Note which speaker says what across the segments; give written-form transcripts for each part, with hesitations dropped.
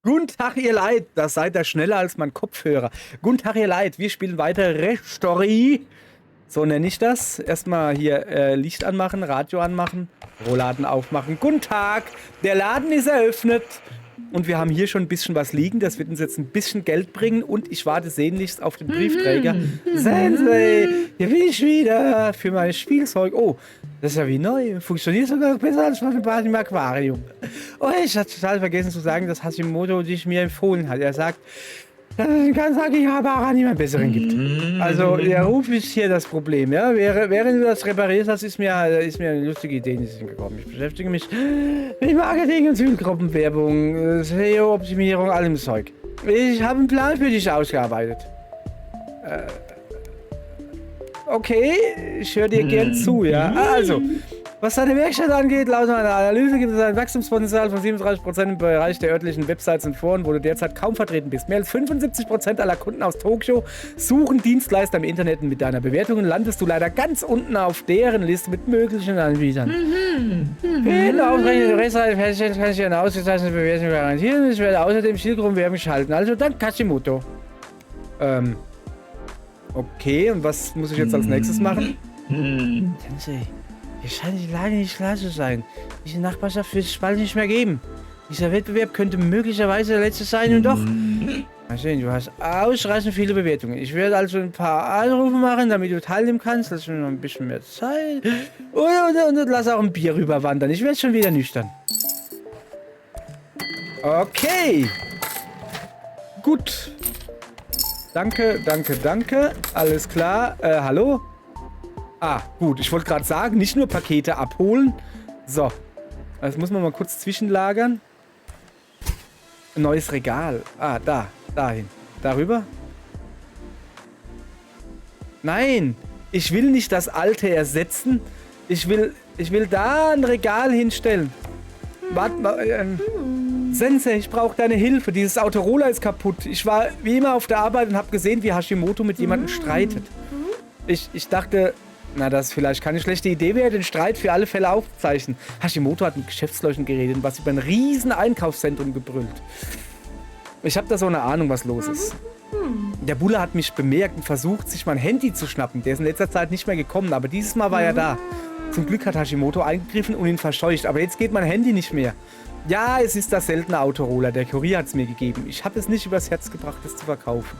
Speaker 1: Guten Tag, ihr Leid. Das seid ihr schneller als mein Kopfhörer. Guten Tag, ihr Leid. Wir spielen weiter Restory. So nenne ich das. Erstmal hier Licht anmachen, Radio anmachen, Rollladen aufmachen. Guten Tag. Der Laden ist eröffnet. Und wir haben hier schon ein bisschen was liegen. Das wird uns jetzt ein bisschen Geld bringen. Und ich warte sehnlichst auf den Briefträger. Sensei, hier bin ich wieder für mein Spielzeug. Oh, das ist ja wie neu. Funktioniert sogar besser als mein Bad im Aquarium. Oh, ich hatte total vergessen zu sagen, dass Hashimoto dich mir empfohlen hat. Er sagt, dass es in Kansaki Habara niemand Besseren gibt. Also, der Ruf ist hier das Problem, ja? Während du das reparierst hast, ist mir eine lustige Idee in den Sinn gekommen. Ich beschäftige mich mit Marketing und Zielgruppenwerbung, SEO-Optimierung, allem Zeug. Ich habe einen Plan für dich ausgearbeitet. Okay, ich höre dir gern zu, ja? Also, was deine Werkstatt angeht, laut meiner Analyse gibt es ein Wachstumspotenzial von 37% im Bereich der örtlichen Websites und Foren, wo du derzeit kaum vertreten bist. Mehr als 75% aller Kunden aus Tokio suchen Dienstleister im Internet und mit deiner Bewertung landest du leider ganz unten auf deren Liste mit möglichen Anbietern. Für die aufregende Restseite feststellen, kann ich dir eine ausgezeichnete Bewertung garantieren. Ich werde außerdem Zielgruppenwerbung schalten. Also dann Hashimoto. Okay, und was muss ich jetzt als nächstes machen? Sensei. Hier scheint die Lage nicht klar zu sein. Diese Nachbarschaft wird es bald nicht mehr geben. Dieser Wettbewerb könnte möglicherweise der letzte sein und doch. Mal sehen, du hast ausreichend viele Bewertungen. Ich werde also ein paar Anrufe machen, damit du teilnehmen kannst. Lass mir noch ein bisschen mehr Zeit. Und lass auch ein Bier rüberwandern. Ich werde schon wieder nüchtern. Okay. Gut. Danke, danke, danke. Alles klar. Hallo? Ah, gut. Ich wollte gerade sagen, nicht nur Pakete abholen. So. Das muss man mal kurz zwischenlagern. Ein neues Regal. Ah, da. Dahin. Darüber? Nein. Ich will nicht das alte ersetzen. Ich will da ein Regal hinstellen. Warte, Sensei, ich brauche deine Hilfe. Dieses Autoroller ist kaputt. Ich war wie immer auf der Arbeit und habe gesehen, wie Hashimoto mit jemandem streitet. Ich dachte... Na, das vielleicht keine schlechte Idee wäre, den Streit für alle Fälle aufzuzeichnen. Hashimoto hat mit Geschäftsleuten geredet und was über ein riesen Einkaufszentrum gebrüllt. Ich habe da so eine Ahnung, was los ist. Der Bulle hat mich bemerkt und versucht, sich mein Handy zu schnappen. Der ist in letzter Zeit nicht mehr gekommen, aber dieses Mal war er da. Zum Glück hat Hashimoto eingegriffen und ihn verscheucht, aber jetzt geht mein Handy nicht mehr. Ja, es ist das seltene Autoroller. Der Kurier hat es mir gegeben. Ich habe es nicht übers Herz gebracht, es zu verkaufen.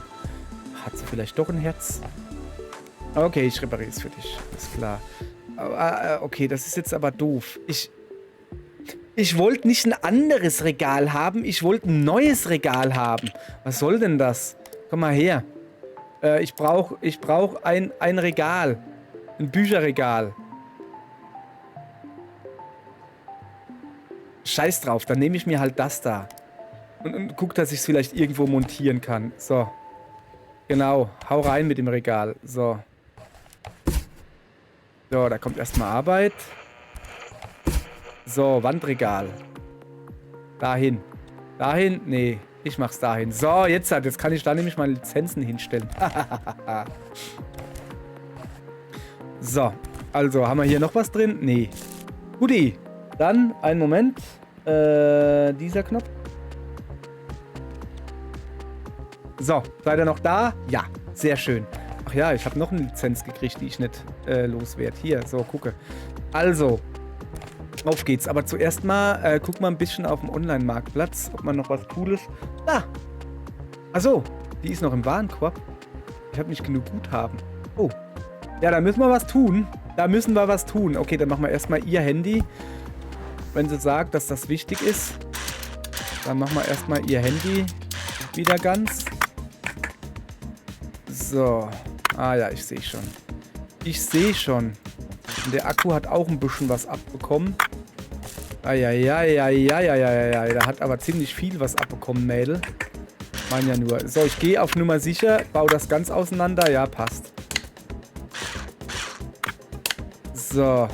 Speaker 1: Hat sie vielleicht doch ein Herz? Okay, ich repariere es für dich. Ist klar. Okay, das ist jetzt aber doof. Ich wollte nicht ein anderes Regal haben. Ich wollte ein neues Regal haben. Was soll denn das? Komm mal her. Ich brauch ein Regal. Ein Bücherregal. Scheiß drauf, dann nehme ich mir halt das da. Und guck, dass ich es vielleicht irgendwo montieren kann. So. Genau. Hau rein mit dem Regal. So. So, da kommt erstmal Arbeit. So, Wandregal. Dahin. Dahin? Nee, ich mach's dahin. So, jetzt kann ich da nämlich meine Lizenzen hinstellen. So, also, haben wir hier noch was drin? Nee. Guti. Dann, einen Moment. Dieser Knopf. So, seid ihr noch da? Ja, sehr schön. Ach ja, ich habe noch eine Lizenz gekriegt, die ich nicht loswerde. Hier, so, gucke. Also, auf geht's. Aber zuerst mal, guck mal ein bisschen auf dem Online-Marktplatz, ob man noch was Cooles... Ah! Achso, die ist noch im Warenkorb. Ich habe nicht genug Guthaben. Oh. Ja, da müssen wir was tun. Da müssen wir was tun. Okay, dann machen wir erstmal ihr Handy. Wenn sie sagt, dass das wichtig ist, dann machen wir erstmal ihr Handy wieder ganz. So. Ah ja, ich sehe schon. Ich sehe schon. Und der Akku hat auch ein bisschen was abbekommen. Eieieiei. Da hat aber ziemlich viel was abbekommen, Mädel. Mein ja nur. So, ich gehe auf Nummer sicher. Baue das ganz auseinander. Ja, passt. So.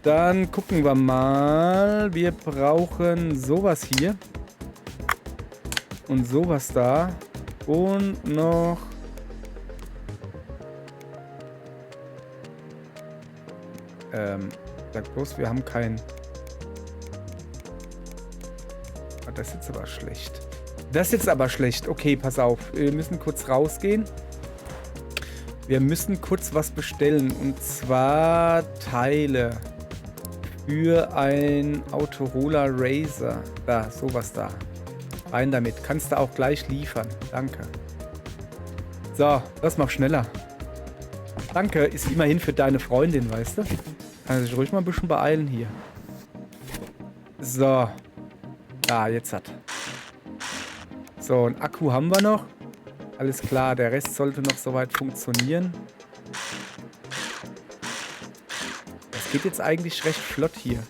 Speaker 1: Dann gucken wir mal. Wir brauchen sowas hier. Und sowas da. Und noch... Sag bloß, wir haben kein... Ah, das ist jetzt aber schlecht. Das ist jetzt aber schlecht. Okay, pass auf. Wir müssen kurz rausgehen. Wir müssen kurz was bestellen. Und zwar Teile für ein Autorola Racer. Da, sowas da. Rein damit. Kannst du auch gleich liefern. Danke. So, das mach schneller. Danke, ist immerhin für deine Freundin, weißt du? Kann sich ruhig mal ein bisschen beeilen hier. So. Da, jetzt hat. So, einen Akku haben wir noch. Alles klar, der Rest sollte noch soweit funktionieren. Das geht jetzt eigentlich recht flott hier.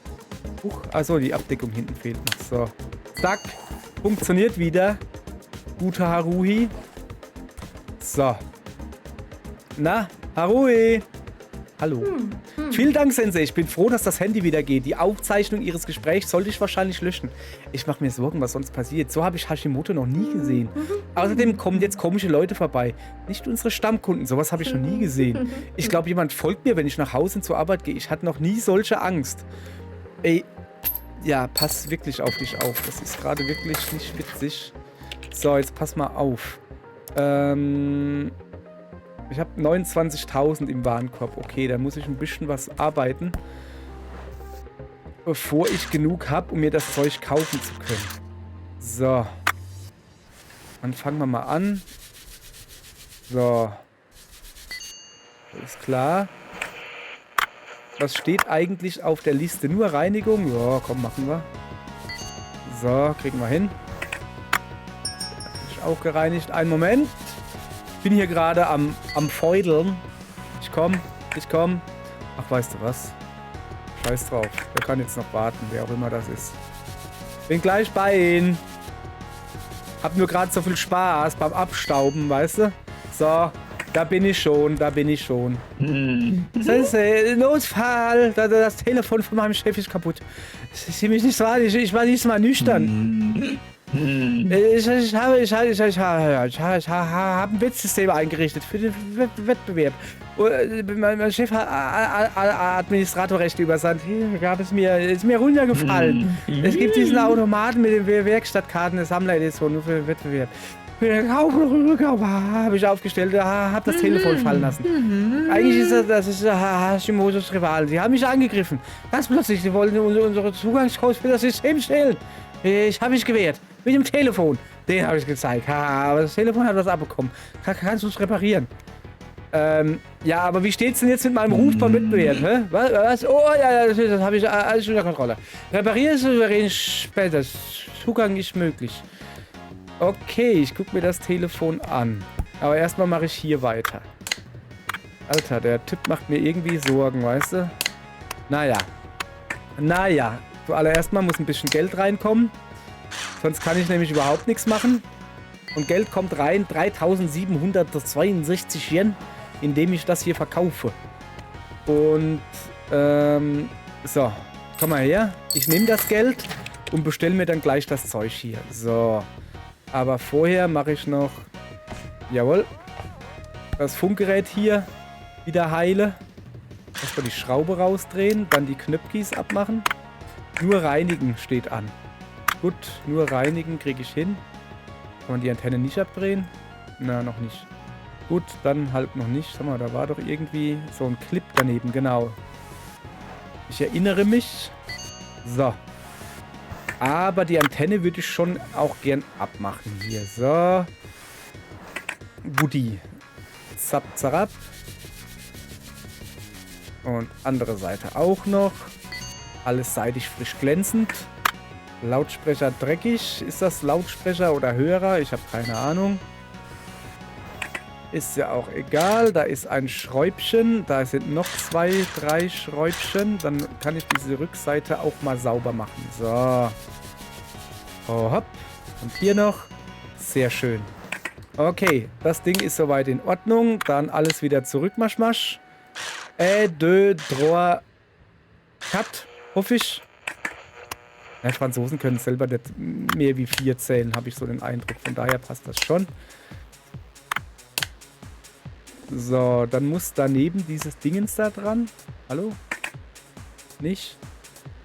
Speaker 1: Huch, achso, die Abdeckung hinten fehlt noch. So. Zack. Funktioniert wieder. Guter Haruhi. So. Na, Haruhi. Hallo. Vielen Dank, Sensei. Ich bin froh, dass das Handy wieder geht. Die Aufzeichnung Ihres Gesprächs sollte ich wahrscheinlich löschen. Ich mache mir Sorgen, was sonst passiert. So habe ich Hashimoto noch nie gesehen. Außerdem kommen jetzt komische Leute vorbei. Nicht unsere Stammkunden. Sowas habe ich noch nie gesehen. Ich glaube, jemand folgt mir, wenn ich nach Hause und zur Arbeit gehe. Ich hatte noch nie solche Angst. Ey, ja, pass wirklich auf dich auf. Das ist gerade wirklich nicht witzig. So, jetzt pass mal auf. Ich habe 29.000 im Warenkorb. Okay, da muss ich ein bisschen was arbeiten, bevor ich genug habe, um mir das Zeug kaufen zu können. So. Dann fangen wir mal an. So. Ist klar. Was steht eigentlich auf der Liste? Nur Reinigung? Ja, komm, machen wir. So, kriegen wir hin. Ist auch gereinigt. Einen Moment. Ich bin hier gerade am Feudeln. Ich komm. Ach, weißt du was? Scheiß drauf. Der kann jetzt noch warten, wer auch immer das ist. Bin gleich bei Ihnen. Hab nur gerade so viel Spaß beim Abstauben, weißt du? So, da bin ich schon. Sensei, Notfall. Das Telefon von meinem Chef ist kaputt. Sie mich nicht so an. Ich war nicht mal nüchtern. Ich habe ein Wettssystem eingerichtet für den Wettbewerb. Mein Chef hat Administratorrechte übersandt. Hier ist mir runtergefallen. Es gibt diesen Automaten mit den Werkstattkarten der Sammleredition nur für den Wettbewerb. Für den Kauf und Rückkauf habe ich aufgestellt, habe das Telefon fallen lassen. Eigentlich ist das ist Hashimoto's Rivalen. Sie haben mich angegriffen. Ganz plötzlich, sie wollen unsere Zugangscodes für das System stehlen. Ich habe mich gewehrt. Mit dem Telefon. Den habe ich gezeigt. Aber das Telefon hat was abbekommen. Kannst du es reparieren? Ja, aber wie steht's denn jetzt mit meinem Ruf beim Wettbewerb? Hä? Was? Oh, ja, das habe ich alles unter Kontrolle. Reparieren ist souverän später. Zugang ist möglich. Okay, ich gucke mir das Telefon an. Aber erstmal mache ich hier weiter. Alter, der Typ macht mir irgendwie Sorgen, weißt du? Naja. Zuallererst mal muss ein bisschen Geld reinkommen. Sonst kann ich nämlich überhaupt nichts machen. Und Geld kommt rein, 3.762 Yen, indem ich das hier verkaufe. Und, so, komm mal her. Ich nehme das Geld und bestelle mir dann gleich das Zeug hier. So, aber vorher mache ich noch, jawohl, das Funkgerät hier wieder heile. Erstmal die Schraube rausdrehen, dann die Knöpfis abmachen. Nur reinigen steht an. Gut, nur reinigen kriege ich hin. Kann man die Antenne nicht abdrehen? Na, noch nicht. Gut, dann halt noch nicht. Sag mal, da war doch irgendwie so ein Clip daneben, genau. Ich erinnere mich. So. Aber die Antenne würde ich schon auch gern abmachen hier. So. Buddy. Zap, zarab. Und andere Seite auch noch. Alles seitig frisch glänzend. Lautsprecher dreckig. Ist das Lautsprecher oder Hörer? Ich habe keine Ahnung. Ist ja auch egal. Da ist ein Schräubchen. Da sind noch 2, 3 Schräubchen. Dann kann ich diese Rückseite auch mal sauber machen. So. Oh, hopp. Und hier noch. Sehr schön. Okay, das Ding ist soweit in Ordnung. Dann alles wieder zurück, Masch. 1, 2, 3, 4. Hoffe ich. Ja, Franzosen können selber nicht mehr wie 4 zählen, habe ich so den Eindruck. Von daher passt das schon. So, dann muss daneben dieses Dingens da dran. Hallo? Nicht?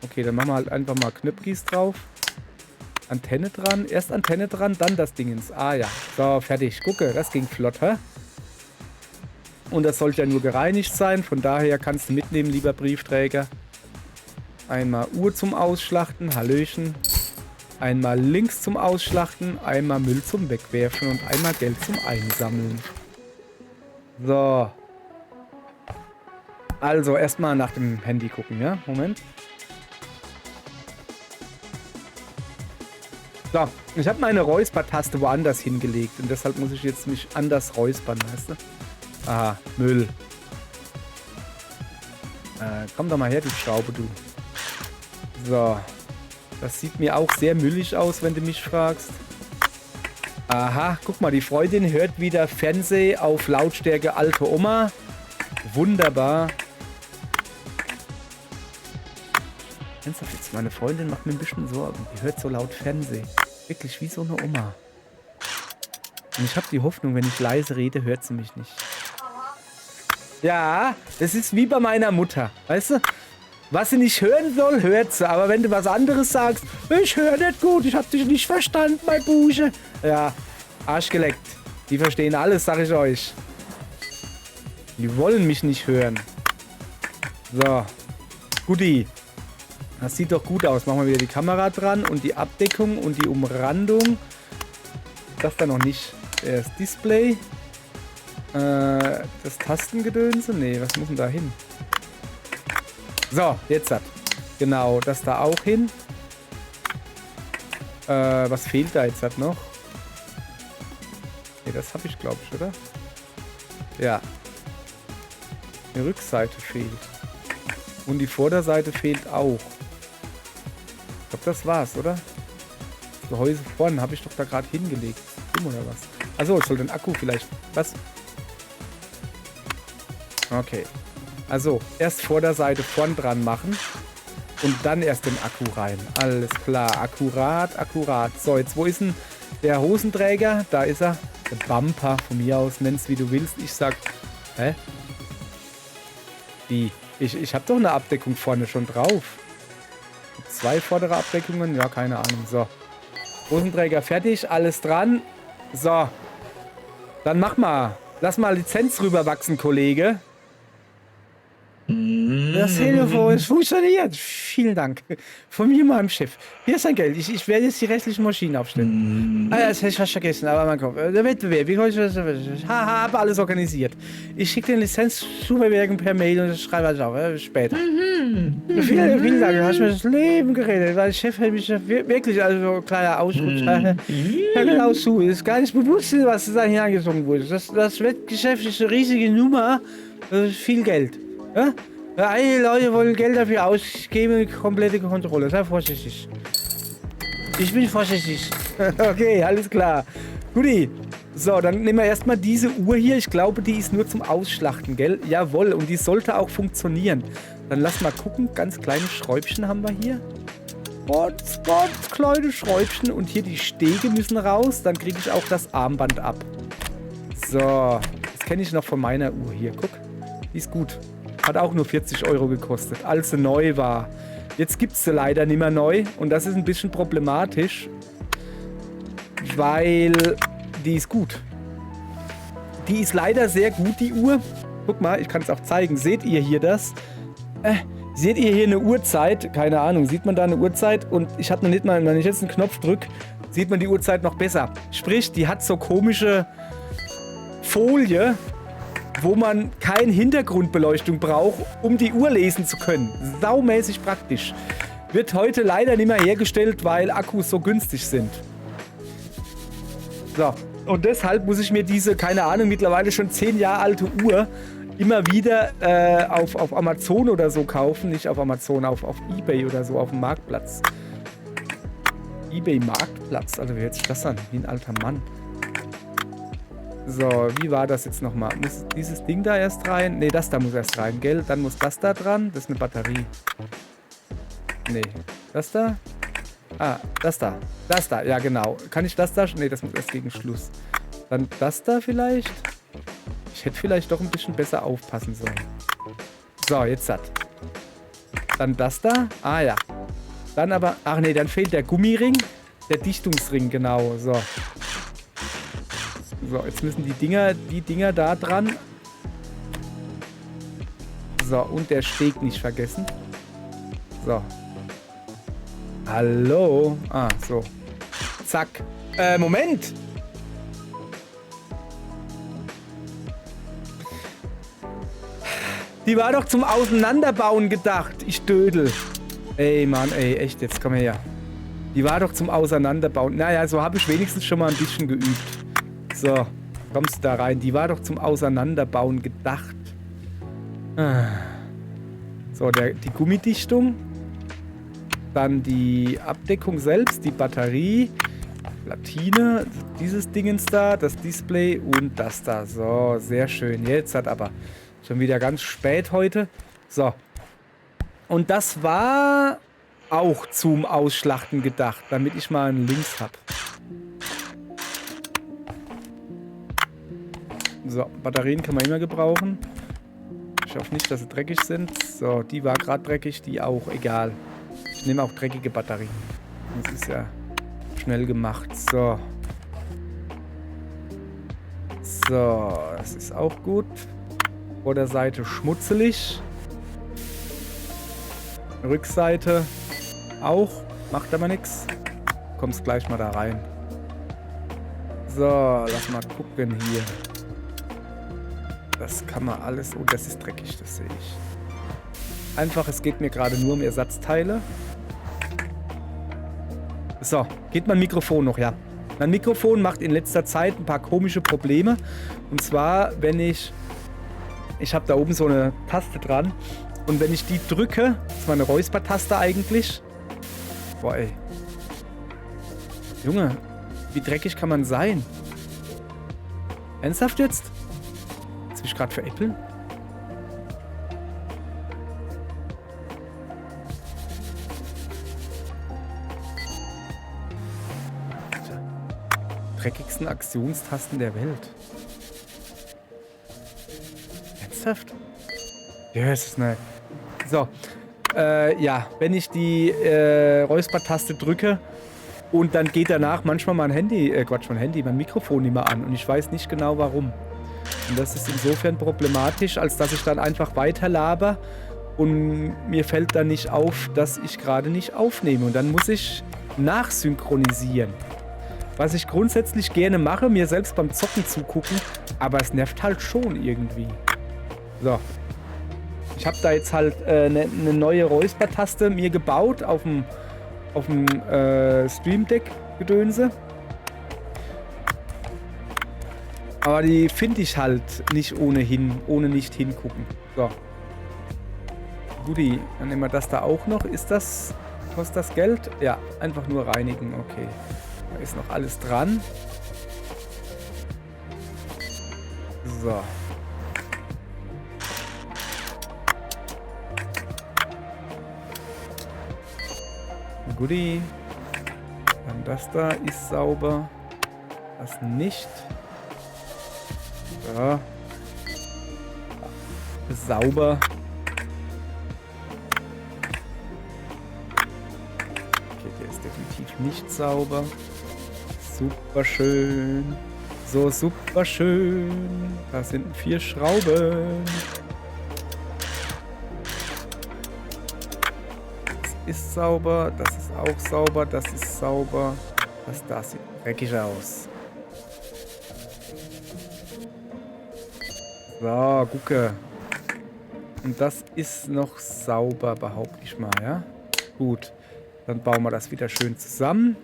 Speaker 1: Okay, dann machen wir halt einfach mal Knöpfis drauf. Antenne dran. Erst Antenne dran, dann das Dingens. Ah ja. So, fertig. Gucke, das ging flott, hä? Und das sollte ja nur gereinigt sein. Von daher kannst du mitnehmen, lieber Briefträger. Einmal Uhr zum Ausschlachten. Hallöchen. Einmal links zum Ausschlachten. Einmal Müll zum Wegwerfen. Und einmal Geld zum Einsammeln. So. Also, erstmal nach dem Handy gucken, ja? Moment. So, ich habe meine Räuspertaste woanders hingelegt. Und deshalb muss ich jetzt mich anders räuspern, weißt du? Aha, Müll. Komm doch mal her, du Schraube, du. So. Das sieht mir auch sehr müllig aus, wenn du mich fragst. Aha, guck mal, die Freundin hört wieder Fernseh auf Lautstärke alte Oma. Wunderbar. Ernsthaft jetzt, meine Freundin macht mir ein bisschen Sorgen. Die hört so laut Fernseh. Wirklich wie so eine Oma. Und ich habe die Hoffnung, wenn ich leise rede, hört sie mich nicht. Ja, das ist wie bei meiner Mutter. Weißt du? Was sie nicht hören soll, hört sie. Aber wenn du was anderes sagst, ich höre nicht gut, ich habe dich nicht verstanden, mein Busche. Ja, Arsch geleckt. Die verstehen alles, sag ich euch. Die wollen mich nicht hören. So. Guti. Das sieht doch gut aus. Machen wir wieder die Kamera dran und die Abdeckung und die Umrandung. Das da noch nicht. Das Display. Das Tastengedönse. Nee, was muss denn da hin? So, jetzt hat. Genau, das da auch hin. Was fehlt da jetzt halt noch? Nee, das habe ich, glaube ich, oder? Ja. Die Rückseite fehlt. Und die Vorderseite fehlt auch. Ich glaube, das war's, oder? Das Gehäuse vorne habe ich doch da gerade hingelegt. Dumm oder was? Achso, ich soll den Akku vielleicht... Was? Okay. Also, erst Vorderseite vorn dran machen. Und dann erst den Akku rein. Alles klar. Akkurat, akkurat. So, jetzt wo ist denn der Hosenträger? Da ist er. Der Bumper. Von mir aus, nenn's wie du willst. Ich sag... Hä? Wie? Ich habe doch eine Abdeckung vorne schon drauf. 2 vordere Abdeckungen? Ja, keine Ahnung. So. Hosenträger fertig. Alles dran. So. Dann mach mal. Lass mal Lizenz rüberwachsen, Kollege. Das Telefon funktioniert. Vielen Dank. Von mir, meinem Chef. Hier ist dein Geld. Ich werde jetzt die restlichen Maschinen aufstellen. Ah, das hätte ich fast vergessen, aber mein Kopf. Der Wettbewerb. Wie kann ich das? Haha, habe alles organisiert. Ich schicke den Lizenzzubewerben per Mail und schreibe alles auf. Später. Vielen Dank. Du hast mir das Leben geredet. Weil der Chef hat mich wirklich, also kleiner Ausrutsch. Hör genau zu. Es ist gar nicht bewusst, was da hier angezogen wurde. Das Wettgeschäft ist eine riesige Nummer. Das ist viel Geld. Ja? Einige Leute wollen Geld dafür ausgeben, komplette Kontrolle. Sei vorsichtig. Ich bin vorsichtig. Okay, alles klar. Guti. So, dann nehmen wir erstmal diese Uhr hier. Ich glaube, die ist nur zum Ausschlachten, gell? Jawohl, und die sollte auch funktionieren. Dann lass mal gucken. Ganz kleine Schräubchen haben wir hier. Ganz kleine Schräubchen. Und hier die Stege müssen raus. Dann kriege ich auch das Armband ab. So, das kenne ich noch von meiner Uhr hier. Guck, die ist gut. Hat auch nur 40 € gekostet, als sie neu war. Jetzt gibt es sie leider nicht mehr neu. Und das ist ein bisschen problematisch. Weil die ist gut. Die ist leider sehr gut, die Uhr. Guck mal, ich kann es auch zeigen. Seht ihr hier das? Seht ihr hier eine Uhrzeit? Keine Ahnung, sieht man da eine Uhrzeit? Und ich habe noch nicht mal, wenn ich jetzt einen Knopf drücke, sieht man die Uhrzeit noch besser. Sprich, die hat so komische Folie, wo man keine Hintergrundbeleuchtung braucht, um die Uhr lesen zu können. Saumäßig praktisch. Wird heute leider nicht mehr hergestellt, weil Akkus so günstig sind. So, und deshalb muss ich mir diese, keine Ahnung, mittlerweile schon 10 Jahre alte Uhr immer wieder auf Amazon oder so kaufen. Nicht auf Amazon, auf eBay oder so, auf dem Marktplatz. eBay-Marktplatz, also wie hört sich das an? Wie ein alter Mann. So, wie war das jetzt nochmal? Muss dieses Ding da erst rein? Ne, das da muss erst rein, gell? Dann muss das da dran. Das ist eine Batterie. Ne, das da? Ah, das da. Das da, ja genau. Kann ich das da? Ne, das muss erst gegen Schluss. Dann das da vielleicht? Ich hätte vielleicht doch ein bisschen besser aufpassen sollen. So, jetzt das. Dann das da? Ah ja. Dann aber, ach ne, dann fehlt der Gummiring. Der Dichtungsring, genau. So. So, jetzt müssen die Dinger da dran. So, und der Steg nicht vergessen. So. Hallo. Ah, so. Zack. Moment. Die war doch zum Auseinanderbauen gedacht. Ich dödel. Ey, Mann, ey, echt, jetzt komm her. Die war doch zum Auseinanderbauen. Naja, so habe ich wenigstens schon mal ein bisschen geübt. So, kommst du da rein. Die war doch zum Auseinanderbauen gedacht. So, die Gummidichtung. Dann die Abdeckung selbst, die Batterie, Platine, dieses Dingens da, das Display und das da. So, sehr schön. Jetzt hat aber schon wieder ganz spät heute. So. Und das war auch zum Ausschlachten gedacht, damit ich mal einen Links habe. So, Batterien kann man immer gebrauchen. Ich hoffe nicht, dass sie dreckig sind. So, die war gerade dreckig, die auch, egal. Ich nehme auch dreckige Batterien. Das ist ja schnell gemacht. So. So, das ist auch gut. Vorderseite schmutzelig. Rückseite auch. Macht aber nichts. Kommst gleich mal da rein. So, lass mal gucken hier. Das kann man alles... Oh, das ist dreckig, das sehe ich. Einfach, es geht mir gerade nur um Ersatzteile. So, geht mein Mikrofon noch, ja. Mein Mikrofon macht in letzter Zeit ein paar komische Probleme. Und zwar, wenn ich habe da oben so eine Taste dran. Und wenn ich die drücke, das ist meine Räuspertaste eigentlich. Boah, ey. Junge, wie dreckig kann man sein? Ernsthaft jetzt? Willst du mich gerade veräppeln? Dreckigsten Aktionstasten der Welt. Ernsthaft? Ja, es ist eine... So. Ja, wenn ich die Räuspertaste drücke und dann geht danach manchmal mein Handy, mein Mikrofon nicht mehr an und ich weiß nicht genau warum. Und das ist insofern problematisch, als dass ich dann einfach weiter laber und mir fällt dann nicht auf, dass ich gerade nicht aufnehme. Und dann muss ich nachsynchronisieren. Was ich grundsätzlich gerne mache, mir selbst beim Zocken zugucken, aber es nervt halt schon irgendwie. So. Ich habe da jetzt halt eine neue Räuspertaste mir gebaut auf dem Stream Deck Gedönse. Aber die finde ich halt nicht ohne nicht hingucken. So. Guti, dann nehmen wir das da auch noch. Kostet das Geld? Ja, einfach nur reinigen, okay. Da ist noch alles dran. So. Guti. Dann das da ist sauber. Das nicht. So. Sauber. Okay, der ist definitiv nicht sauber. Super schön. So super schön. Da sind 4 Schrauben. Das ist sauber. Das ist auch sauber. Das ist sauber. Das da sieht dreckig aus. So, gucke. Und das ist noch sauber, behaupte ich mal, ja? Gut. Dann bauen wir das wieder schön zusammen.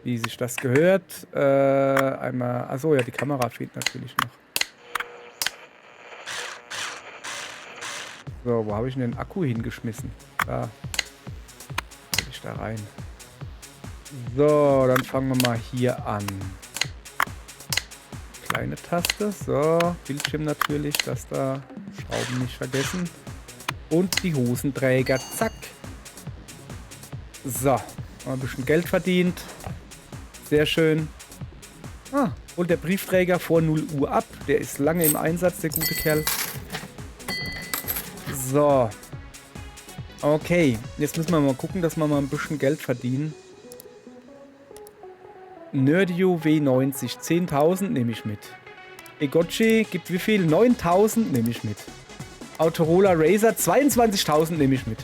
Speaker 1: Wie sich das gehört. Einmal... Achso, ja, die Kamera fehlt natürlich noch. So, wo habe ich denn den Akku hingeschmissen? Da. Will ich da rein. So, dann fangen wir mal hier an. Kleine Taste. So, Bildschirm natürlich. Das da. Schrauben nicht vergessen. Und die Hosenträger. Zack. So. Haben wir ein bisschen Geld verdient. Sehr schön. Ah, holt der Briefträger vor 0 Uhr ab. Der ist lange im Einsatz, der gute Kerl. So. Okay. Jetzt müssen wir mal gucken, dass wir mal ein bisschen Geld verdienen. Nerdio W90, 10.000 nehme ich mit. Egotchi gibt wie viel? 9.000 nehme ich mit. Autorola Razer, 22.000 nehme ich mit.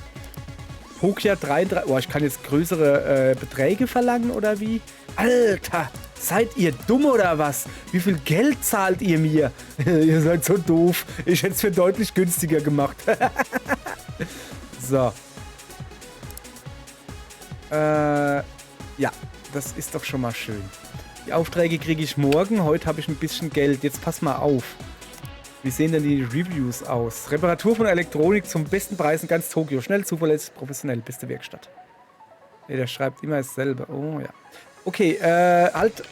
Speaker 1: Pokia 33. Oh, ich kann jetzt größere Beträge verlangen oder wie? Alter, seid ihr dumm oder was? Wie viel Geld zahlt ihr mir? Ihr seid so doof. Ich hätte es für deutlich günstiger gemacht. So. Ja, das ist doch schon mal schön. Die Aufträge kriege ich morgen. Heute habe ich ein bisschen Geld. Jetzt pass mal auf. Wie sehen denn die Reviews aus? Reparatur von Elektronik zum besten Preis in ganz Tokio. Schnell, zuverlässig, professionell. Beste Werkstatt. Ne, der schreibt immer dasselbe. Oh ja. Okay, halt.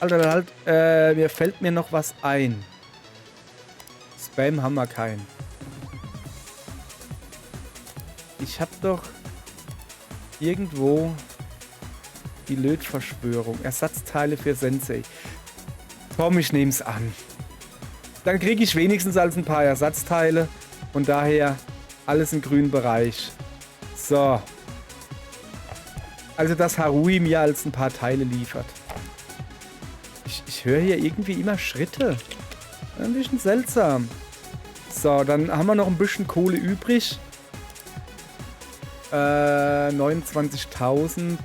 Speaker 1: Mir fällt mir noch was ein. Spam haben wir keinen. Ich hab doch irgendwo die Lötverschwörung. Ersatzteile für Sensei. Komm, ich nehm's an. Dann kriege ich wenigstens als ein paar Ersatzteile. Und daher alles im grünen Bereich. So. Also, dass Harui mir als ein paar Teile liefert. Ich höre hier irgendwie immer Schritte. Ein bisschen seltsam. So, dann haben wir noch ein bisschen Kohle übrig. 29.000.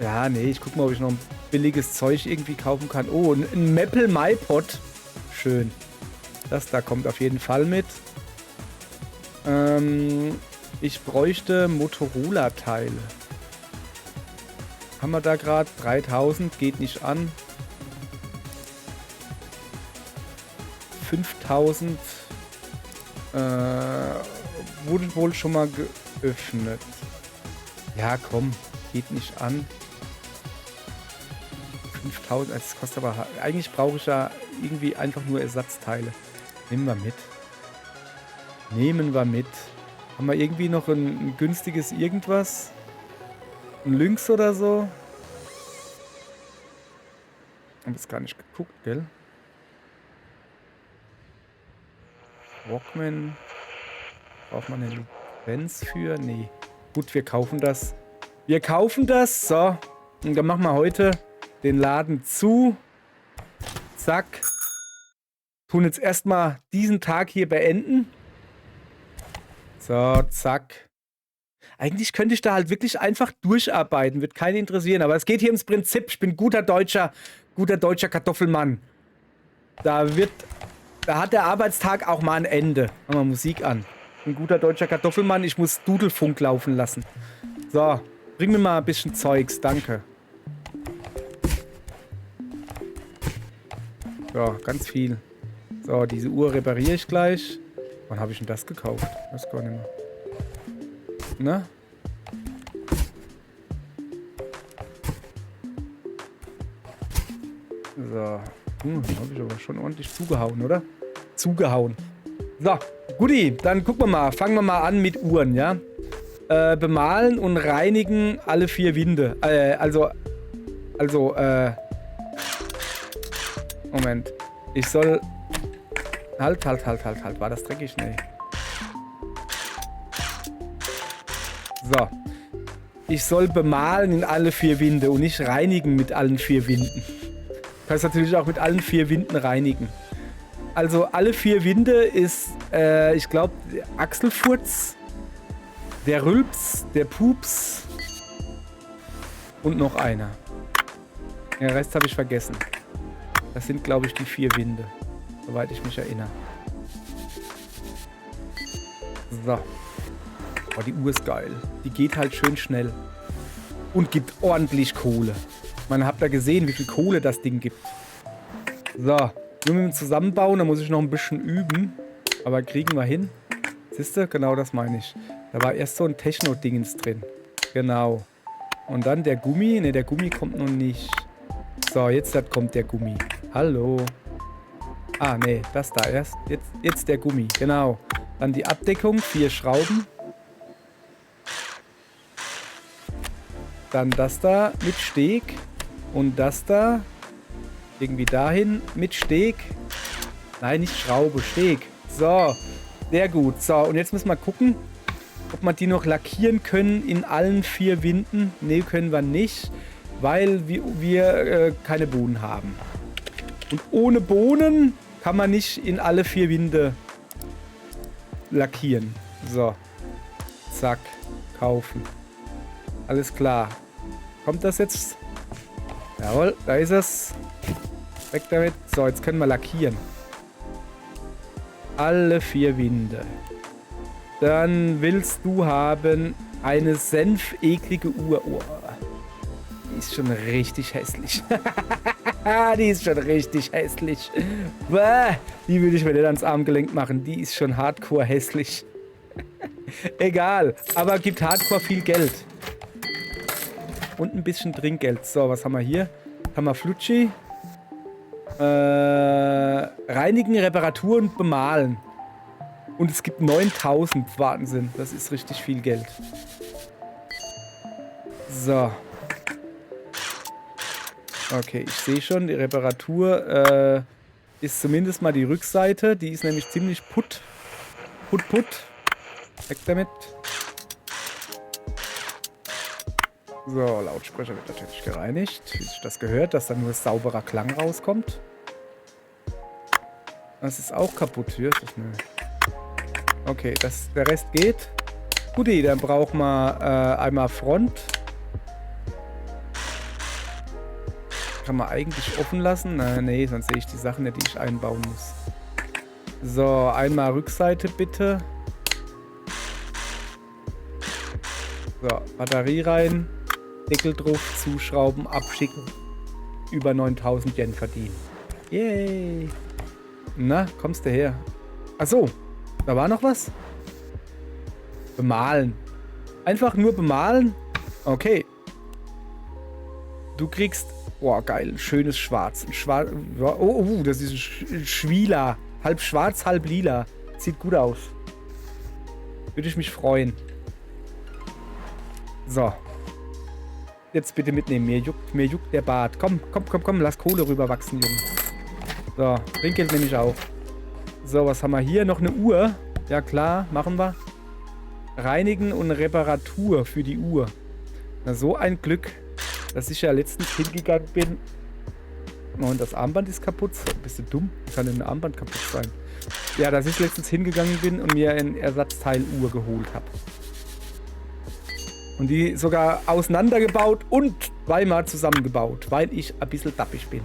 Speaker 1: Ja, nee, ich guck mal, ob ich noch ein billiges Zeug irgendwie kaufen kann. Oh, ein Maple MyPod. Schön. Das da kommt auf jeden Fall mit. Ich bräuchte Motorola-Teile. Haben wir da gerade 3.000? Geht nicht an. 5.000 wurde wohl schon mal geöffnet. Ja, komm. Geht nicht an. 5.000, das kostet aber... Eigentlich brauche ich ja irgendwie einfach nur Ersatzteile. Nehmen wir mit. Nehmen wir mit. Haben wir irgendwie noch ein günstiges irgendwas? Ein Lynx oder so? Hab jetzt gar nicht geguckt, gell? Walkman. Braucht man eine Lizenz für? Nee. Gut, wir kaufen das. Wir kaufen das. So. Und dann machen wir heute den Laden zu. Zack. Tun jetzt erstmal diesen Tag hier beenden. So, zack. Eigentlich könnte ich da halt wirklich einfach durcharbeiten. Wird keinen interessieren. Aber es geht hier ums Prinzip. Ich bin guter deutscher Kartoffelmann. Da hat der Arbeitstag auch mal ein Ende. Machen wir Musik an. Ein guter deutscher Kartoffelmann. Ich muss Dudelfunk laufen lassen. So, bring mir mal ein bisschen Zeugs. Danke. So, ganz viel. So, diese Uhr repariere ich gleich. Wann habe ich denn das gekauft? Das gar nicht mehr. Ne? So. Da habe ich aber schon ordentlich zugehauen, oder? Zugehauen. So, guti, dann gucken wir mal. Fangen wir mal an mit Uhren, ja? Bemalen und reinigen alle 4 Winde. Moment. Ich soll... Halt. War das dreckig? Nee. So. Ich soll bemalen in alle 4 Winde und nicht reinigen mit allen 4 Winden. Du kannst natürlich auch mit allen 4 Winden reinigen. Also alle 4 Winde ist, ich glaube, der Achselfurz, der Rülps, der Pups und noch einer. Den Rest habe ich vergessen. Das sind, glaube ich, die 4 Winde, soweit ich mich erinnere. So. Oh, die Uhr ist geil. Die geht halt schön schnell. Und gibt ordentlich Kohle. Man habt da gesehen, wie viel Kohle das Ding gibt. So. Nur mit dem Zusammenbauen, da muss ich noch ein bisschen üben. Aber kriegen wir hin. Siehst du? Genau das meine ich. Da war erst so ein Techno-Dingens drin. Genau. Und dann der Gummi. Ne, der Gummi kommt noch nicht. So, jetzt kommt der Gummi. Hallo. Ah, ne, das da erst. Jetzt der Gummi. Genau. Dann die Abdeckung. 4 Schrauben. Dann das da mit Steg. Und das da irgendwie dahin mit Steg. Nein, nicht Schraube, Steg. So, sehr gut. So, und jetzt müssen wir gucken, ob wir die noch lackieren können in allen 4 Winden. Ne, können wir nicht. weil wir keine Bohnen haben. Und ohne Bohnen kann man nicht in alle 4 Winde lackieren. So. Zack. Kaufen. Alles klar. Kommt das jetzt? Jawohl, da ist es. Weg damit. So, jetzt können wir lackieren. Alle 4 Winde. Dann willst du haben eine senfeklige Uhr. Oh, die ist schon richtig hässlich. Die ist schon richtig hässlich. Die würde ich mir nicht ans Armgelenk machen. Die ist schon hardcore hässlich. Egal, aber gibt hardcore viel Geld. Und ein bisschen Trinkgeld. So, was haben wir hier? Haben wir Flutschi. Reinigen, Reparatur und bemalen. Und es gibt 9000. Wahnsinn, das ist richtig viel Geld. So. Okay, ich sehe schon, die Reparatur ist zumindest mal die Rückseite. Die ist nämlich ziemlich putt. Putt. Weg damit. So, Lautsprecher wird natürlich gereinigt. Wie sich das gehört, dass da nur sauberer Klang rauskommt. Das ist auch kaputt hier. Okay, der Rest geht. Guti, dann brauchen wir einmal Front. Kann man eigentlich offen lassen? Nee, sonst sehe ich die Sachen nicht, die ich einbauen muss. So, einmal Rückseite bitte. So, Batterie rein. Deckel drauf, zuschrauben, abschicken. Über 9000 Yen verdienen. Yay! Na, kommst du her? Achso, da war noch was? Bemalen. Einfach nur bemalen? Okay. Du kriegst... Boah, geil. Ein schönes Schwarz. Oh, das ist ein Schwila. Halb schwarz, halb lila. Sieht gut aus. Würde ich mich freuen. So. Jetzt bitte mitnehmen. Mir juckt der Bart. Komm. Lass Kohle rüberwachsen, Junge. So. Trinkgeld nehme ich auch. So, was haben wir hier? Noch eine Uhr. Ja, klar. Machen wir. Reinigen und Reparatur für die Uhr. Na, so ein Glück, dass ich ja letztens hingegangen bin. Oh, und das Armband ist kaputt. Bist du dumm? Wie kann denn ein Armband kaputt sein? Ja, dass ich letztens hingegangen bin und mir ein Ersatzteil-Uhr geholt habe. Und die sogar auseinandergebaut und zweimal zusammengebaut, weil ich ein bisschen dappig bin.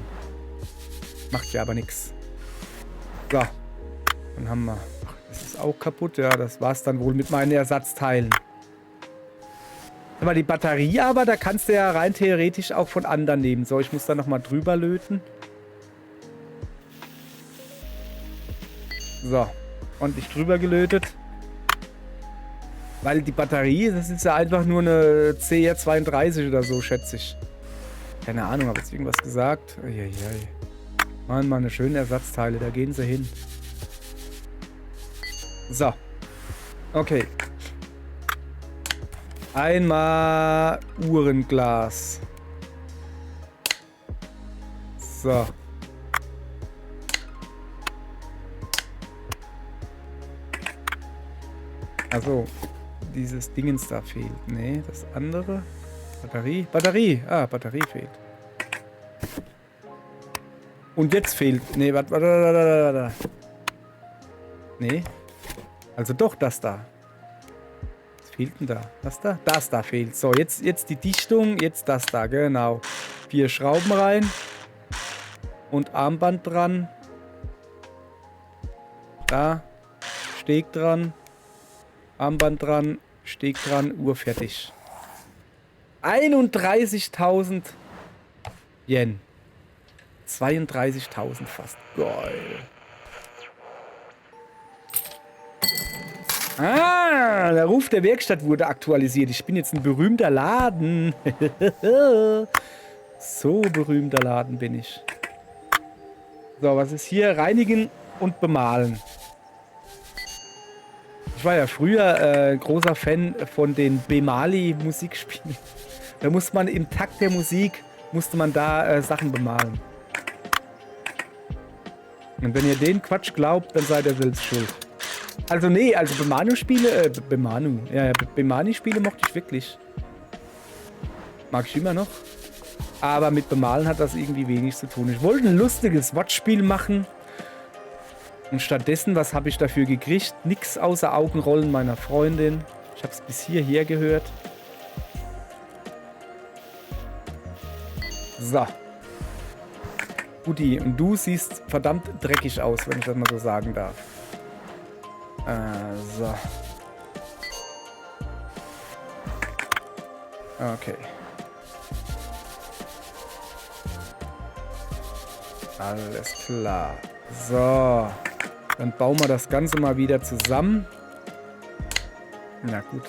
Speaker 1: Macht ja aber nichts. So. Dann haben wir... Ach, das ist auch kaputt. Ja, das war's dann wohl mit meinen Ersatzteilen. Aber die Batterie aber, da kannst du ja rein theoretisch auch von anderen nehmen. So, ich muss da nochmal drüber löten. So. Ordentlich drüber gelötet. Weil die Batterie, das ist ja einfach nur eine CR32 oder so, schätze ich. Keine Ahnung, habe jetzt irgendwas gesagt? Eieiei. Mann, mal eine schöne Ersatzteile, da gehen sie hin. So. Okay. Einmal Uhrenglas. So. Also, dieses Dingens da fehlt. Nee, das andere. Batterie. Ah, Batterie fehlt. Und jetzt fehlt. Nee, warte. Nee. Also doch das da. Was fehlt denn da? Das da? Das da fehlt. So, jetzt die Dichtung. Jetzt das da, genau. 4 Schrauben rein. Und Armband dran. Da. Steg dran. Armband dran. Steg dran. Uhr fertig. 31.000 Yen. 32.000 fast. Geil. Ah, der Ruf der Werkstatt wurde aktualisiert. Ich bin jetzt ein berühmter Laden. So berühmter Laden bin ich. So, was ist hier? Reinigen und bemalen. Ich war ja früher großer Fan von den Bemali-Musikspielen. Da musste man im Takt der Musik, Sachen bemalen. Und wenn ihr den Quatsch glaubt, dann seid ihr selbst schuld. Also nee, also Bemani-Spiele mochte ich wirklich. Mag ich immer noch. Aber mit Bemalen hat das irgendwie wenig zu tun. Ich wollte ein lustiges Wortspiel machen. Und stattdessen, was habe ich dafür gekriegt? Nix außer Augenrollen meiner Freundin. Ich habe es bis hierher gehört. So. Guti, und du siehst verdammt dreckig aus, wenn ich das mal so sagen darf. So. Okay. Alles klar. So. Dann bauen wir das Ganze mal wieder zusammen. Na gut.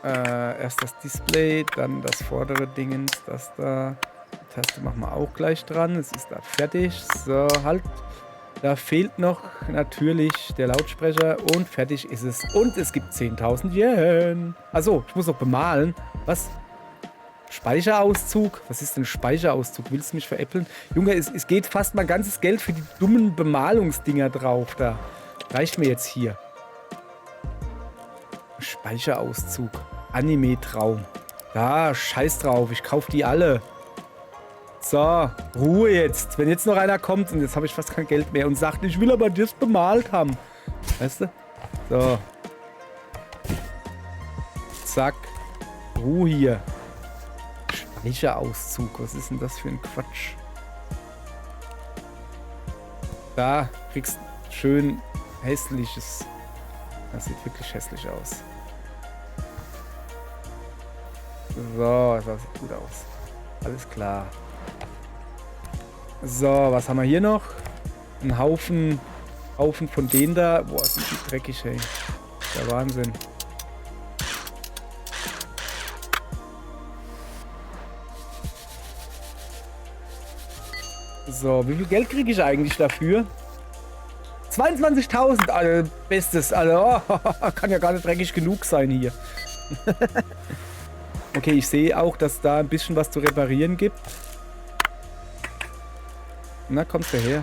Speaker 1: Erst das Display, dann das vordere Dingens, das da. Die Taste machen wir auch gleich dran. Es ist da fertig. So, halt. Da fehlt noch natürlich der Lautsprecher und fertig ist es. Und es gibt 10.000 Yen. Achso, ich muss noch bemalen. Was? Speicherauszug? Was ist denn Speicherauszug? Willst du mich veräppeln? Junge, es geht fast mein ganzes Geld für die dummen Bemalungsdinger drauf da. Reicht mir jetzt hier. Speicherauszug. Anime-Traum. Ja, scheiß drauf. Ich kaufe die alle. So, Ruhe jetzt. Wenn jetzt noch einer kommt und jetzt habe ich fast kein Geld mehr und sagt, ich will aber das bemalt haben. Weißt du? So. Zack. Ruhe hier. Speicherauszug. Was ist denn das für ein Quatsch? Da kriegst du schön hässliches. Das sieht wirklich hässlich aus. So, das sieht gut aus. Alles klar. So, was haben wir hier noch? Ein Haufen von denen da. Boah, sind die dreckig, ey. Der Wahnsinn. So, wie viel Geld kriege ich eigentlich dafür? 22.000, also bestes. Also, oh, kann ja gar nicht dreckig genug sein hier. Okay, ich sehe auch, dass da ein bisschen was zu reparieren gibt. Na, kommst du her?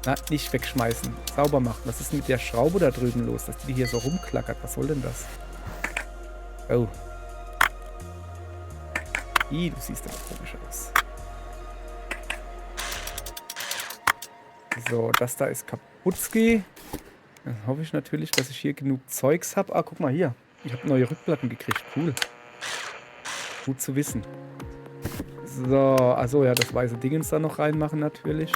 Speaker 1: Na, nicht wegschmeißen. Sauber machen. Was ist mit der Schraube da drüben los, dass die hier so rumklackert? Was soll denn das? Oh. Ih, du siehst aber komisch aus. So, das da ist Kaputski. Dann hoffe ich natürlich, dass ich hier genug Zeugs habe. Ah, guck mal hier. Ich habe neue Rückplatten gekriegt. Cool. Gut zu wissen. So, also ja, das weiße Dingens da noch reinmachen natürlich.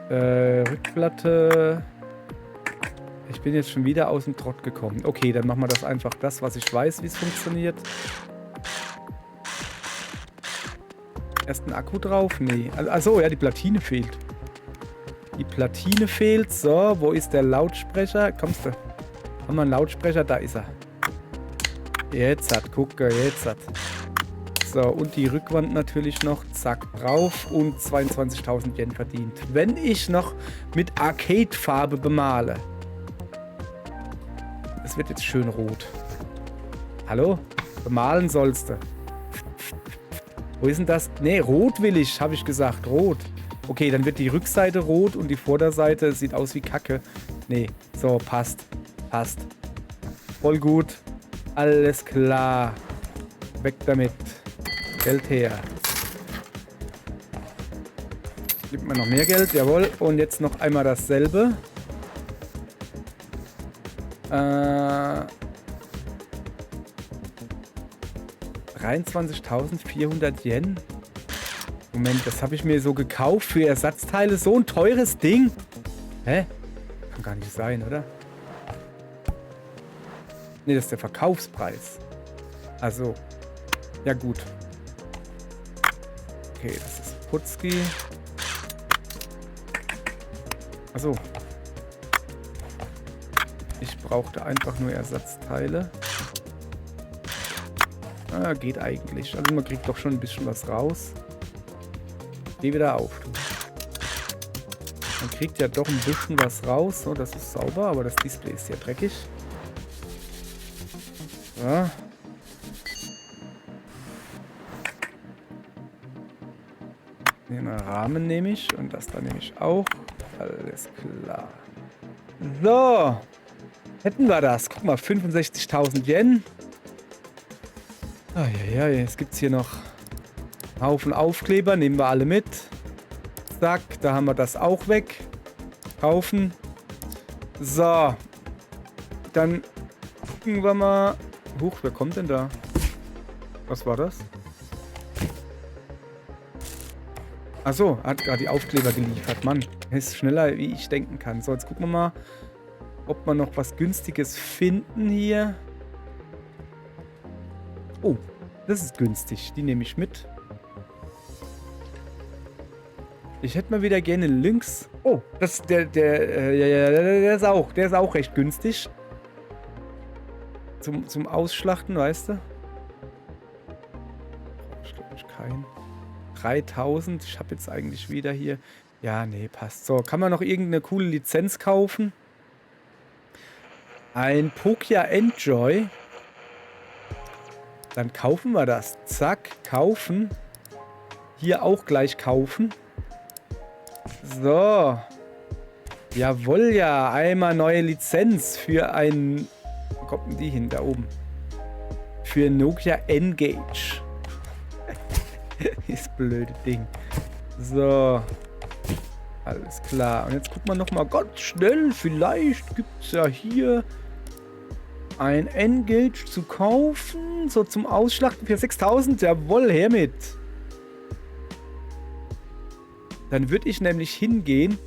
Speaker 1: Rückplatte. Ich bin jetzt schon wieder aus dem Trott gekommen. Okay, dann machen wir das einfach das, was ich weiß, wie es funktioniert. Erst ein Akku drauf? Nee. Also ja, die Platine fehlt. Die Platine fehlt. So, wo ist der Lautsprecher? Kommst du? Haben wir einen Lautsprecher? Da ist er. Jetzt hat, gucke, jetzt hat. So, und die Rückwand natürlich noch. Zack, drauf. Und 22.000 Yen verdient. Wenn ich noch mit Arcade-Farbe bemale. Das wird jetzt schön rot. Hallo? Bemalen sollst du. Wo ist denn das? Nee, rot will ich, habe ich gesagt. Rot. Okay, dann wird die Rückseite rot und die Vorderseite sieht aus wie Kacke. Nee, so, passt. Passt. Voll gut. Alles klar. Weg damit. Geld her. Gibt mir noch mehr Geld, jawohl. Und jetzt noch einmal dasselbe. 23.400 Yen. Moment, das habe ich mir so gekauft für Ersatzteile. So ein teures Ding. Hä? Kann gar nicht sein, oder? Ne, das ist der Verkaufspreis. Also, ja gut. Okay, das ist Putzki. Achso. Ich brauchte einfach nur Ersatzteile. Ah, geht eigentlich. Also man kriegt doch schon ein bisschen was raus. Geh wieder auf, du. Man kriegt ja doch ein bisschen was raus. So, das ist sauber, aber das Display ist ja dreckig. So. Den Rahmen nehme ich und das da nehme ich auch. Alles klar. So. Hätten wir das. Guck mal, 65.000 Yen. Ja, jetzt gibt es hier noch einen Haufen Aufkleber. Nehmen wir alle mit. Zack, da haben wir das auch weg. Kaufen. So. Dann gucken wir mal. Huch, wer kommt denn da? Was war das? Achso, hat gerade die Aufkleber geliefert. Mann, ist schneller, wie ich denken kann. So, jetzt gucken wir mal, ob wir noch was Günstiges finden hier. Oh, das ist günstig. Die nehme ich mit. Ich hätte mal wieder gerne Lynx. Oh, das der ist auch recht günstig. Zum Ausschlachten, weißt du? Ich glaube nicht keinen. 3000. Ich habe jetzt eigentlich wieder hier. Ja, nee, passt. So, kann man noch irgendeine coole Lizenz kaufen? Ein Pokia Enjoy. Dann kaufen wir das. Zack, kaufen. Hier auch gleich kaufen. So. Jawohl, ja. Einmal neue Lizenz für ein... Wo kommt denn die hin? Da oben. Für Nokia N-Gage. Dieses blöde Ding. So. Alles klar. Und jetzt gucken wir nochmal ganz schnell. Vielleicht gibt es ja hier ein N-Gage zu kaufen. So zum Ausschlachten für 6.000. Jawohl, her mit. Dann würde ich nämlich hingehen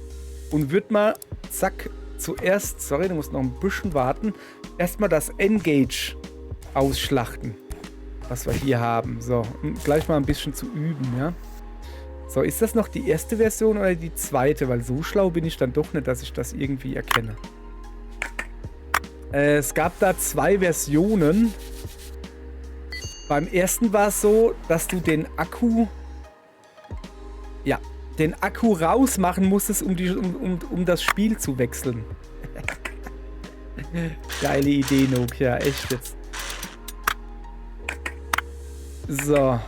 Speaker 1: und würde mal, zack, zuerst, sorry, du musst noch ein bisschen warten, erstmal das N-Gage ausschlachten, was wir hier haben. So, um gleich mal ein bisschen zu üben, ja. So, ist das noch die erste Version oder die zweite? Weil so schlau bin ich dann doch nicht, dass ich das irgendwie erkenne. Es gab da 2 Versionen. Beim ersten war es so, dass du den Akku... Ja, den Akku rausmachen musstest, um das Spiel zu wechseln. Geile Idee, Nokia. Echt jetzt. So.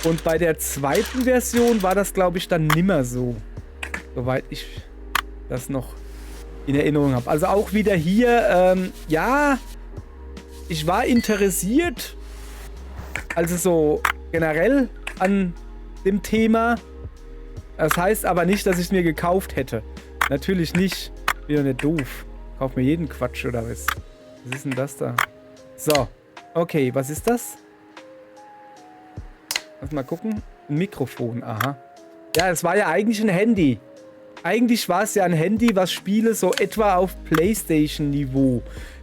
Speaker 1: Und bei der zweiten Version war das, glaube ich, dann nimmer so. Soweit ich das noch in Erinnerung habe. Also auch wieder hier, ja, ich war interessiert, also so generell an dem Thema. Das heißt aber nicht, dass ich es mir gekauft hätte. Natürlich nicht. Bin doch nicht doof. Kauf mir jeden Quatsch oder was? Was ist denn das da? So. Okay, was ist das? Lass mal gucken. Ein Mikrofon, aha. Ja, es war ja eigentlich ein Handy. Eigentlich war es ja ein Handy, was Spiele so etwa auf PlayStation-Niveau,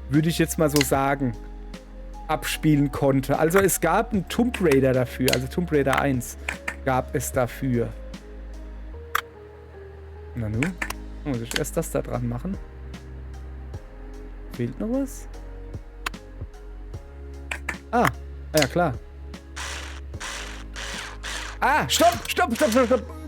Speaker 1: würde ich jetzt mal so sagen, abspielen konnte. Also es gab einen Tomb Raider dafür. Also Tomb Raider 1 gab es dafür. Na nun, muss ich erst das da dran machen. Fehlt noch was? Ah, ja klar. Ah, stopp.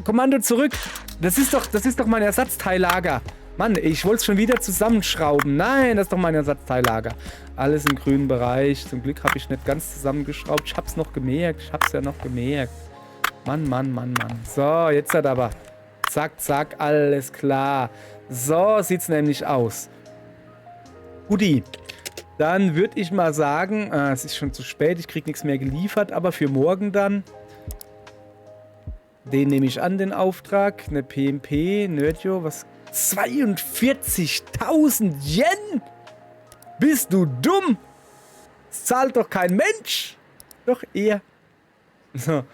Speaker 1: Kommando zurück. Das ist doch mein Ersatzteillager. Mann, ich wollte es schon wieder zusammenschrauben. Nein, das ist doch mein Ersatzteillager. Alles im grünen Bereich. Zum Glück habe ich nicht ganz zusammengeschraubt. Ich habe es noch gemerkt. Ich habe es ja noch gemerkt. Mann. So, jetzt hat aber... Zack, alles klar. So sieht's nämlich aus. Guti. Dann würde ich mal sagen, es ist schon zu spät, ich kriege nichts mehr geliefert, aber für morgen dann, den nehme ich an, den Auftrag. Eine PMP, Nerdjo, was? 42.000 Yen? Bist du dumm? Das zahlt doch kein Mensch. Doch eher. So.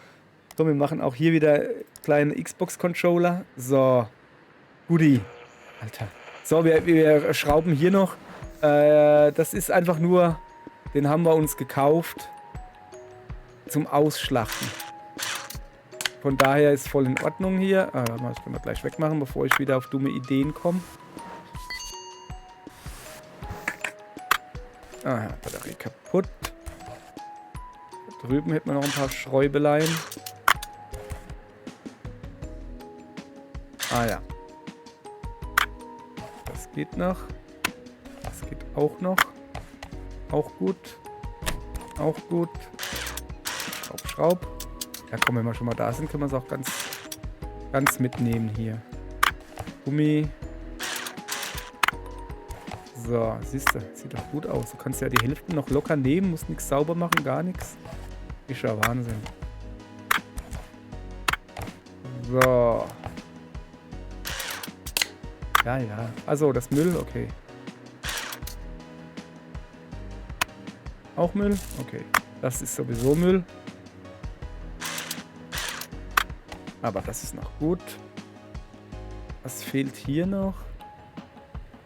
Speaker 1: So, wir machen auch hier wieder kleine Xbox-Controller. So. Guti. Alter. So, wir schrauben hier noch. Das ist einfach nur, den haben wir uns gekauft zum Ausschlachten. Von daher ist voll in Ordnung hier. Das können wir gleich wegmachen, bevor ich wieder auf dumme Ideen komme. Batterie kaputt. Da drüben hätten wir noch ein paar Schräubeleien. Ah ja. Das geht noch. Das geht auch noch. Auch gut. Auch gut. Schraub. Ja komm, wenn wir schon mal da sind, können wir es auch ganz mitnehmen hier. Gummi. So, siehst du, sieht doch gut aus. Du kannst ja die Hälfte noch locker nehmen, musst nichts sauber machen, gar nichts. Ist ja Wahnsinn. So. Ja, ja. Also, das Müll, okay. Auch Müll? Okay. Das ist sowieso Müll. Aber das ist noch gut. Was fehlt hier noch?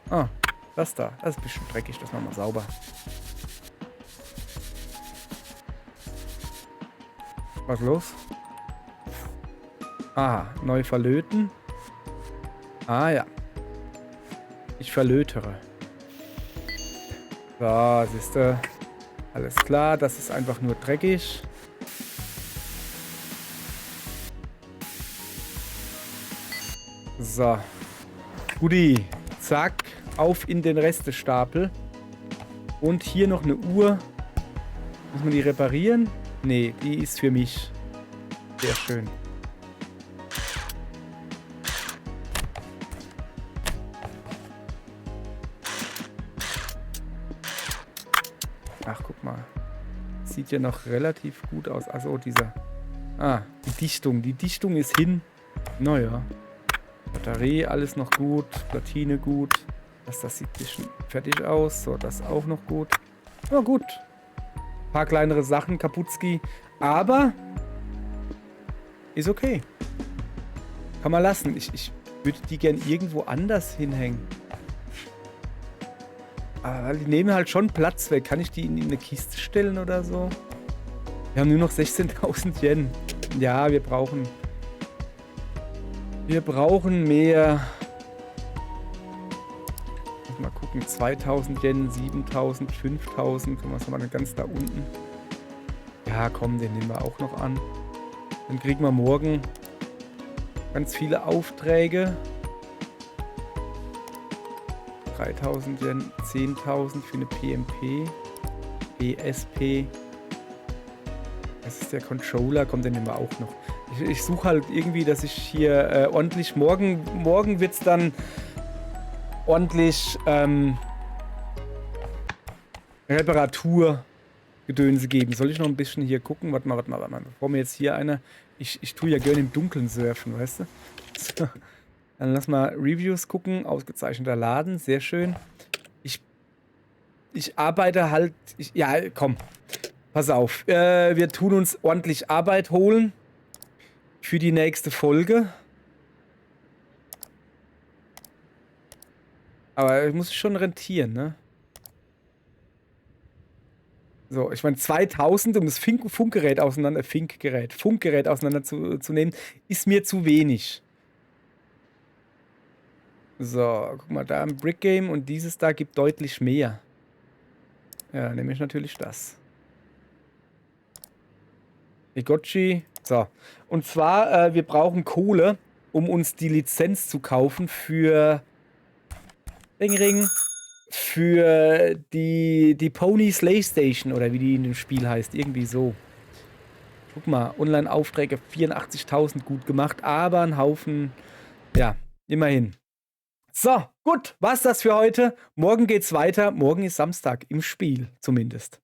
Speaker 1: Ah, das da. Das ist ein bisschen dreckig. Das machen wir sauber. Was ist los? Ah, neu verlöten. Ah ja. Ich verlötere. So, siehst du. Alles klar, das ist einfach nur dreckig. So. Guti. Zack. Auf in den Restestapel. Und hier noch eine Uhr. Muss man die reparieren? Nee, die ist für mich. Sehr schön. Ach, guck mal. Sieht ja noch relativ gut aus. Also dieser... Ah, die Dichtung. Die Dichtung ist hin. Naja. Batterie, alles noch gut. Platine gut. Das sieht ein bisschen fertig aus. So, das auch noch gut. Na gut. Ein paar kleinere Sachen, Kaputski. Aber... ist okay. Kann man lassen. Ich würde die gern irgendwo anders hinhängen. Aber die nehmen halt schon Platz weg. Kann ich die in eine Kiste stellen oder so? Wir haben nur noch 16.000 Yen. Ja, wir brauchen mehr. Mal gucken. 2.000 Yen, 7.000, 5.000. Was haben wir denn ganz da unten? Ja, komm, den nehmen wir auch noch an. Dann kriegen wir morgen ganz viele Aufträge. 3.000 Yen, 10.000 für eine PMP, PSP. Das ist der Controller, kommt, den nehmen wir auch noch. Ich suche halt irgendwie, dass ich hier ordentlich, morgen wird es dann ordentlich Reparaturgedönse geben. Soll ich noch ein bisschen hier gucken? Warte mal. Bevor mir jetzt hier eine... Ich tue ja gerne im Dunkeln surfen, weißt du? So. Dann lass mal Reviews gucken. Ausgezeichneter Laden, sehr schön. Ich arbeite halt... ja, komm. Pass auf. Wir tun uns ordentlich Arbeit holen. Für die nächste Folge. Aber ich muss schon rentieren, ne? So, ich meine 2000, um das Funkgerät auseinanderzunehmen, ist mir zu wenig. So, guck mal, da im Brick Game und dieses da gibt deutlich mehr. Ja, nehme ich natürlich das. Egotchi. So, und zwar, wir brauchen Kohle, um uns die Lizenz zu kaufen für Ring, für die Pony Slay Station oder wie die in dem Spiel heißt, irgendwie so. Guck mal, Online-Aufträge 84.000 gut gemacht, aber ein Haufen, ja, immerhin. So, gut, war's das für heute. Morgen geht's weiter. Morgen ist Samstag im Spiel zumindest.